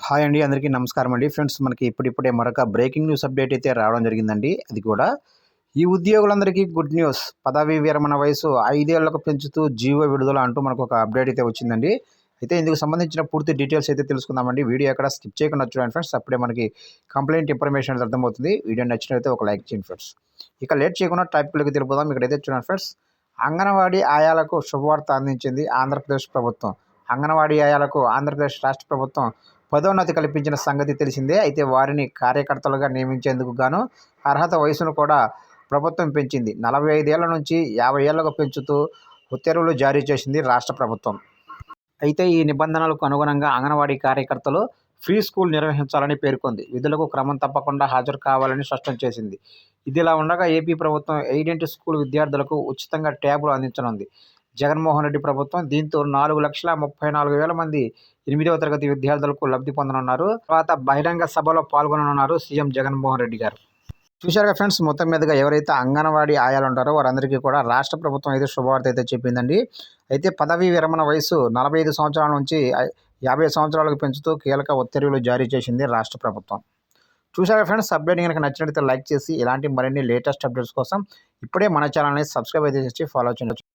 Hi అండి. అందరికీ నమస్కారం అండి. ఫ్రెండ్స్, మనకి ఇప్పుడిప్పుడే మరొక బ్రేకింగ్ న్యూస్ అప్డేట్ అయితే రావడం జరిగిందండి. అది కూడా ఈ ఉద్యోగులందరికీ గుడ్ న్యూస్. పదవీ విరమణ వయసు 5 ఏళ్లకు పెంచుతూ జీవో విడుదల అంటూ మనకు ఒక అప్డేట్ అయితే వచ్చిందండి. అయితే ఇందుకు సంబంధించిన పూర్తి డీటెయిల్స్ అయితే తెలుసుకుందామండి. వీడియో ఎక్కడ స్కిప్ చేయకుండా చూడండి ఫ్రెండ్స్. అప్పుడే మనకి కంప్లైంట్ ఇన్ఫర్మేషన్ అనేది అర్థమవుతుంది. వీడియో నచ్చినట్లయితే ఒక లైక్ చేయండి ఫ్రెండ్స్. ఇక లేట్ చేయకుండా టాపిక్లోకి తెలిపోదాం. ఇక్కడైతే చూడండి ఫ్రెండ్స్. అంగన్వాడీ ఆయాలకు శుభవార్త అందించింది ఆంధ్రప్రదేశ్ ప్రభుత్వం. అంగన్వాడీ ఆయాలకు ఆంధ్రప్రదేశ్ రాష్ట్ర ప్రభుత్వం పదోన్నతి కల్పించిన సంగతి తెలిసిందే. అయితే వారిని కార్యకర్తలుగా నియమించేందుకు గాను అర్హత వయసును కూడా ప్రభుత్వం పెంచింది. 45 ఏళ్ల నుంచి 50 ఏళ్లకు పెంచుతూ ఉత్తర్వులు జారీ చేసింది రాష్ట్ర ప్రభుత్వం. అయితే ఈ నిబంధనలకు అనుగుణంగా అంగన్వాడీ కార్యకర్తలు ఫ్రీ స్కూల్ నిర్వహించాలని పేర్కొంది. విధులకు క్రమం తప్పకుండా హాజరు కావాలని స్పష్టం చేసింది. ఇదిలా ఉండగా ఏపీ ప్రభుత్వం ఎయిడెంట్ స్కూల్ విద్యార్థులకు ఉచితంగా ట్యాబ్లు అందించనుంది. జగన్మోహన్ రెడ్డి ప్రభుత్వం దీంతో 4,34,000 మంది 8వ తరగతి విద్యార్థులకు లబ్ధి పొందనున్నారు. తర్వాత బహిరంగ సభలో పాల్గొననున్నారు సీఎం జగన్మోహన్ రెడ్డి గారు. చూశారుగా ఫ్రెండ్స్, మొత్తం మీదుగా ఎవరైతే అంగన్వాడీ ఆయాలు ఉంటారో వారందరికీ కూడా రాష్ట్ర ప్రభుత్వం అయితే శుభవార్త అయితే చెప్పిందండి. అయితే పదవీ విరమణ వయసు 45 సంవత్సరాల నుంచి 50 సంవత్సరాలకు పెంచుతూ కీలక ఉత్తర్వులు జారీ చేసింది రాష్ట్ర ప్రభుత్వం. చూశారుగా ఫ్రెండ్స్, అప్డేట్ కనుక నచ్చినట్లయితే లైక్ చేసి ఇలాంటి మరిన్ని లేటెస్ట్ అప్డేట్స్ కోసం ఇప్పుడే మన ఛానల్ని సబ్స్క్రైబ్ అయితే చేసి ఫాలో చేయండి.